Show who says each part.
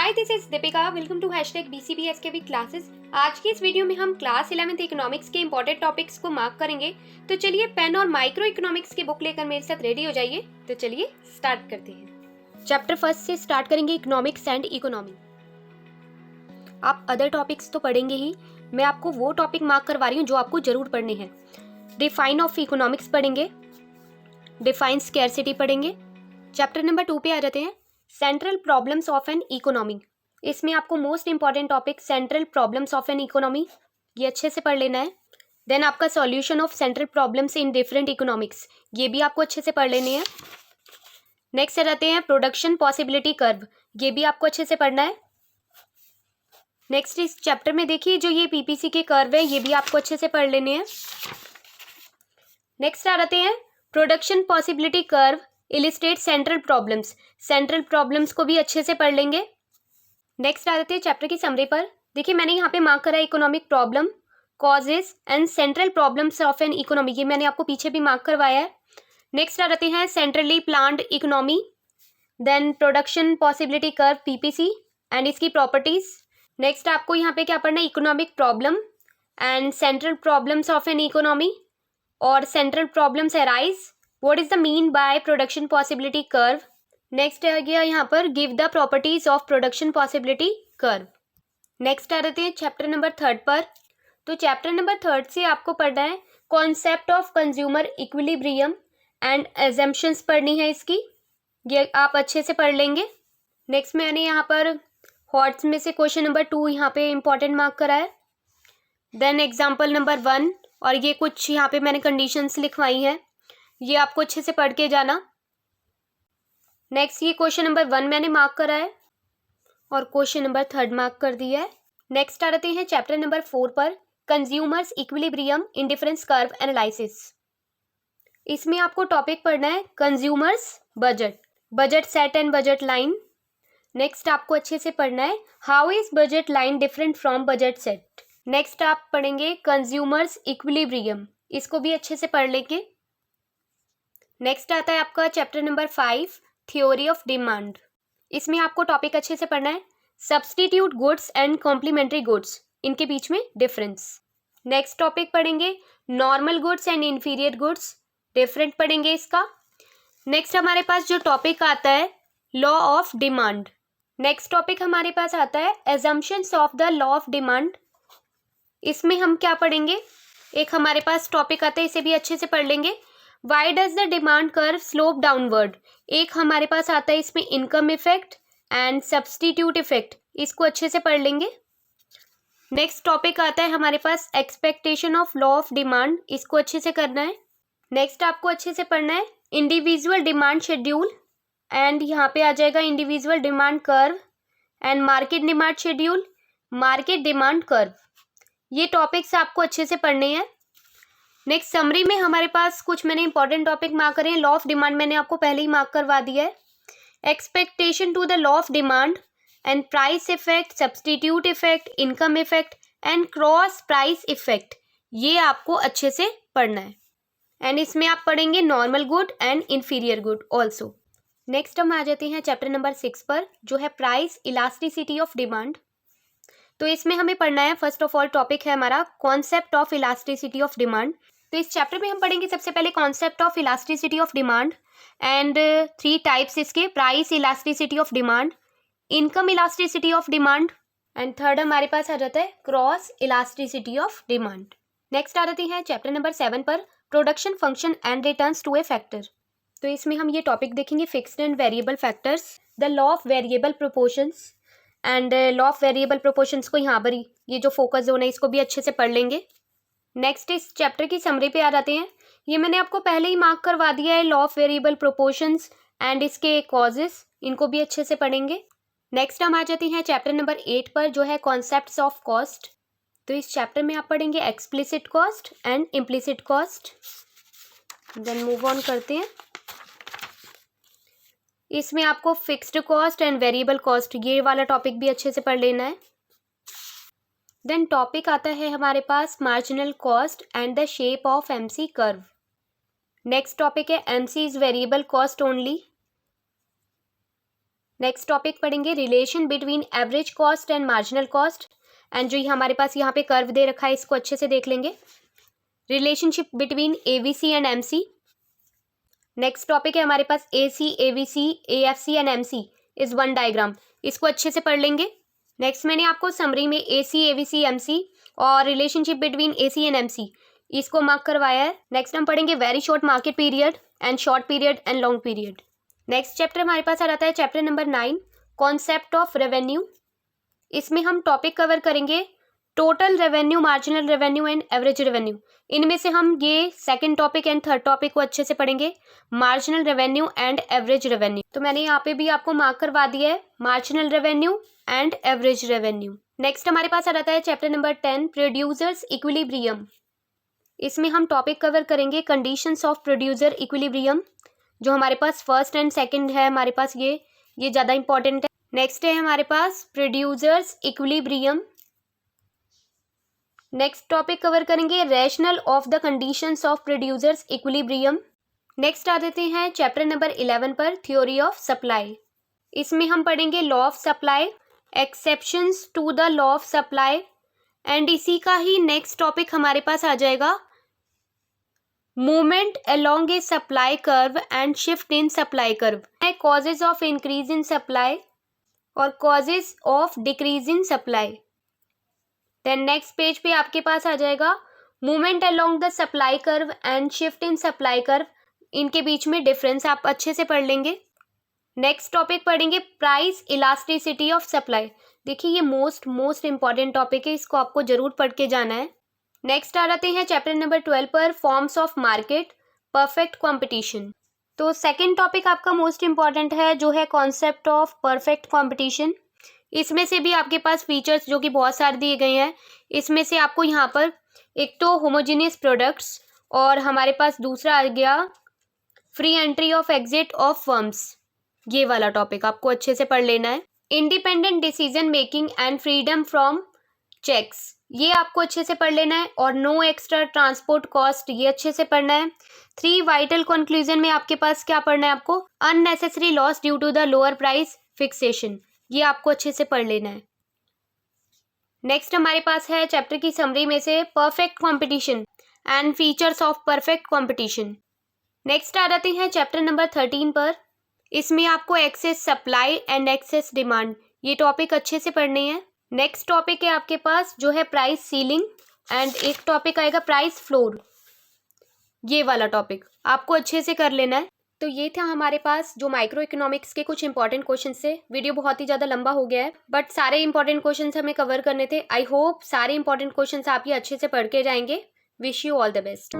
Speaker 1: Hi this is Deepika, welcome to #BCBSKB classes. आज की इस वीडियो में हम क्लास 11th इकोनॉमिक्स के इंपॉर्टेंट टॉपिक्स को मार्क करेंगे। तो चलिए पेन और माइक्रो इकोनॉमिक्स की बुक लेकर मेरे साथ रेडी हो जाइए। तो चलिए स्टार्ट करते हैं। चैप्टर फर्स्ट से स्टार्ट करेंगे, इकोनॉमिक्स एंड इकोनॉमी। आप अदर टॉपिक्स तो पढ़ेंगे ही, मैं आपको वो टॉपिक मार्क करवा रही हूँ जो आपको जरूर पढ़ने हैं। डिफाइन ऑफ इकोनॉमिक्स पढ़ेंगे, डिफाइन स्कैरसिटी पढ़ेंगे। चैप्टर नंबर 2 पे आ जाते हैं, central problems of an economy. इसमें आपको most important topic central problems of an economy ये अच्छे से पढ़ लेना है। देन आपका solution of central problems in different economics, ये भी आपको अच्छे से पढ़ लेने हैं। नेक्स्ट आ जाते हैं प्रोडक्शन पॉसिबिलिटी कर्व, ये भी आपको अच्छे से पढ़ना है। नेक्स्ट इस चैप्टर में देखिए जो ये पीपीसी के कर्व है ये भी आपको अच्छे से पढ़ लेने हैं। नेक्स्ट आ जाते हैं production possibility curve illustrate central problems, central problems को भी अच्छे से पढ़ लेंगे। नेक्स्ट आ जाते हैं चैप्टर की समरी पर। देखिए मैंने यहाँ पे मार्क करा है economic problem, causes and central problems of an economy, ये मैंने आपको पीछे भी मार्क करवाया है। नेक्स्ट आ जाते हैं centrally planned economy, then production possibility curve PPC and इसकी प्रॉपर्टीज। नेक्स्ट आपको यहाँ पे क्या पढ़ना है, economic problem and central problems of an economy और central problems arise, what is the mean by production possibility curve. Next आ गया यहाँ पर give the properties of production possibility curve. Next आ जाते हैं चैप्टर नंबर 3 पर। तो चैप्टर नंबर 3 से आपको पढ़ना है concept of consumer equilibrium and assumptions पढ़नी है इसकी, ये आप अच्छे से पढ़ लेंगे। नेक्स्ट मैंने यहाँ पर हॉट्स में से क्वेश्चन नंबर 2 यहाँ पे इंपॉर्टेंट मार्क करा है। देन एग्जाम्पल नंबर 1 और ये कुछ यहाँ पे मैंने कंडीशंस लिखवाई हैं, ये आपको अच्छे से पढ़ के जाना। नेक्स्ट ये क्वेश्चन नंबर 1 मैंने मार्क करा है और क्वेश्चन नंबर 3 मार्क कर दिया है। नेक्स्ट आ जाते हैं चैप्टर नंबर 4 पर, consumers equilibrium indifference curve analysis. इसमें आपको टॉपिक पढ़ना है consumers budget, budget set and budget line. Next आपको अच्छे से पढ़ना है how is budget line different from budget set. Next आप पढ़ेंगे कंज्यूमर्स इक्विलिब्रियम, इसको भी अच्छे से पढ़ लेंगे। नेक्स्ट आता है आपका chapter number 5 theory of demand. इसमें आपको टॉपिक अच्छे से पढ़ना है substitute goods and complementary goods, इनके बीच में डिफरेंस। नेक्स्ट टॉपिक पढ़ेंगे normal goods and inferior goods, different पढ़ेंगे इसका। नेक्स्ट हमारे पास जो टॉपिक आता है law of demand. Next topic हमारे पास आता है assumptions of the law of demand. इसमें हम क्या पढ़ेंगे, एक हमारे पास टॉपिक आता है, इसे भी अच्छे से पढ़ लेंगे why does the demand curve slope downward. एक हमारे पास आता है इसमें income effect and substitute effect, इसको अच्छे से पढ़ लेंगे। नेक्स्ट टॉपिक आता है हमारे पास expectation of law of demand, इसको अच्छे से करना है। नेक्स्ट आपको अच्छे से पढ़ना है इंडिविजुअल डिमांड शेड्यूल एंड यहाँ पे आ जाएगा individual demand curve and market demand schedule, market demand curve, ये टॉपिक्स आपको अच्छे से पढ़ने हैं। नेक्स्ट समरी में हमारे पास कुछ मैंने इंपॉर्टेंट टॉपिक मार्क करे हैं। लॉ ऑफ डिमांड मैंने आपको पहले ही मार्क करवा दिया है। Expectation to the law of demand and price effect, substitute effect, income effect and cross price effect, ये आपको अच्छे से पढ़ना है। एंड इसमें आप पढ़ेंगे normal good and inferior good also. Next हम आ जाते हैं चैप्टर नंबर 6 पर, जो है प्राइस इलास्टिसिटी ऑफ डिमांड। तो इसमें हमें पढ़ना है फर्स्ट ऑफ ऑल टॉपिक है हमारा concept of elasticity of demand. तो इस चैप्टर में हम पढ़ेंगे सबसे पहले concept of elasticity of demand and 3 types इसके, price elasticity of demand, income elasticity of demand and third हमारे पास आ जाता है cross elasticity of demand. Next आ जाती है चैप्टर नंबर 7 पर, production function and returns to a factor. तो इसमें हम ये टॉपिक देखेंगे fixed and variable factors, the law of variable proportions and law of variable proportions को यहाँ पर ये जो फोकस जोन है इसको भी अच्छे से पढ़ लेंगे। नेक्स्ट इस चैप्टर की समरी पे आ जाते हैं, ये मैंने आपको पहले ही मार्क करवा दिया है law of variable proportions and इसके कॉजेस, इनको भी अच्छे से पढ़ेंगे। नेक्स्ट हम आ जाते हैं चैप्टर नंबर 8 पर, जो है कॉन्सेप्ट्स ऑफ कॉस्ट। तो इस चैप्टर में आप पढ़ेंगे explicit cost and implicit cost. Then move on करते हैं, इसमें आपको fixed cost and variable cost, ये वाला टॉपिक भी अच्छे से पढ़ लेना है। देन टॉपिक आता है हमारे पास marginal cost and the shape of MC curve. Next topic है MC is variable cost only. Next topic पढ़ेंगे relation between average cost and marginal cost. And जो ये हमारे पास यहाँ पे कर्व दे रखा है इसको अच्छे से देख लेंगे। Relationship between AVC and MC. Next topic है हमारे पास AC, AVC, AFC and MC is one diagram. इसको अच्छे से पढ़ लेंगे। नेक्स्ट मैंने आपको समरी में एसी, एवीसी, एमसी और relationship between AC and MC इसको मार्क करवाया है। नेक्स्ट हम पढ़ेंगे very short market period and short period and long period. Next chapter हमारे पास आ जाता है chapter number 9 concept of revenue. इसमें हम टॉपिक कवर करेंगे total revenue, marginal revenue and average revenue. इनमें से हम ये second topic and third topic को अच्छे से पढ़ेंगे, marginal revenue and average revenue. तो मैंने यहाँ पे भी आपको मार्क करवा दिया है marginal revenue and average revenue. Next हमारे पास आ जाता है चैप्टर नंबर 10 प्रोड्यूसर्स इक्विलिब्रियम। इसमें हम टॉपिक कवर करेंगे कंडीशंस ऑफ प्रोड्यूसर इक्विलिब्रियम। जो हमारे पास फर्स्ट एंड सेकंड है हमारे पास ये ज़्यादा इंपॉर्टेंट है। नेक्स्ट है हमारे पास producers equilibrium. Next topic cover करेंगे rational of the conditions of producers equilibrium. Next आ देते हैं चैप्टर नंबर 11 पर थ्योरी ऑफ सप्लाई। इसमें हम पढ़ेंगे law of supply, exceptions to the law of supply and इसी का ही नेक्स्ट टॉपिक हमारे पास आ जाएगा movement along a supply curve and shift in supply curve, causes of increase in supply और causes of decrease in supply. Then next page पे आपके पास आ जाएगा movement along the supply curve and shift in supply curve, इनके बीच में difference आप अच्छे से पढ़ लेंगे। नेक्स्ट टॉपिक पढ़ेंगे प्राइस इलास्टिसिटी ऑफ सप्लाई। देखिए ये मोस्ट इंपॉर्टेंट टॉपिक है, इसको आपको जरूर पढ़ के जाना है। नेक्स्ट आ जाते हैं चैप्टर नंबर 12 पर forms of market, perfect competition. तो सेकेंड टॉपिक आपका मोस्ट इंपॉर्टेंट है जो है कॉन्सेप्ट ऑफ परफेक्ट कॉम्पिटिशन। इसमें से भी आपके पास फीचर्स जो कि बहुत सारे दिए गए हैं, इसमें से आपको यहाँ पर एक तो होमोजेनियस प्रोडक्ट्स और हमारे पास दूसरा आ गया free entry of exit of firms, ये वाला टॉपिक आपको अच्छे से पढ़ लेना है। Independent decision making and freedom from checks, ये आपको अच्छे से पढ़ लेना है। और नो एक्स्ट्रा ट्रांसपोर्ट कॉस्ट, ये अच्छे से पढ़ना है। 3 वाइटल कंक्लूजन में आपके पास क्या पढ़ना है आपको, unnecessary loss due to the lower price fixation, ये आपको अच्छे से पढ़ लेना है। नेक्स्ट हमारे पास है चैप्टर की समरी में से perfect competition and features of perfect competition. Next आ जाते हैं चैप्टर नंबर 13 पर। इसमें आपको excess supply and excess demand, ये टॉपिक अच्छे से पढ़ने हैं। नेक्स्ट टॉपिक है आपके पास जो है प्राइस सीलिंग एंड एक टॉपिक आएगा प्राइस फ्लोर, ये वाला टॉपिक आपको अच्छे से कर लेना है। तो ये था हमारे पास जो माइक्रो इकोनॉमिक्स के कुछ इंपॉर्टेंट क्वेश्चन थे। वीडियो बहुत ही ज़्यादा लंबा हो गया है बट सारे इंपॉर्टेंट क्वेश्चन हमें कवर करने थे। आई होप सारे इंपॉर्टेंट क्वेश्चन आप ये अच्छे से पढ़ के जाएंगे। Wish you all the best.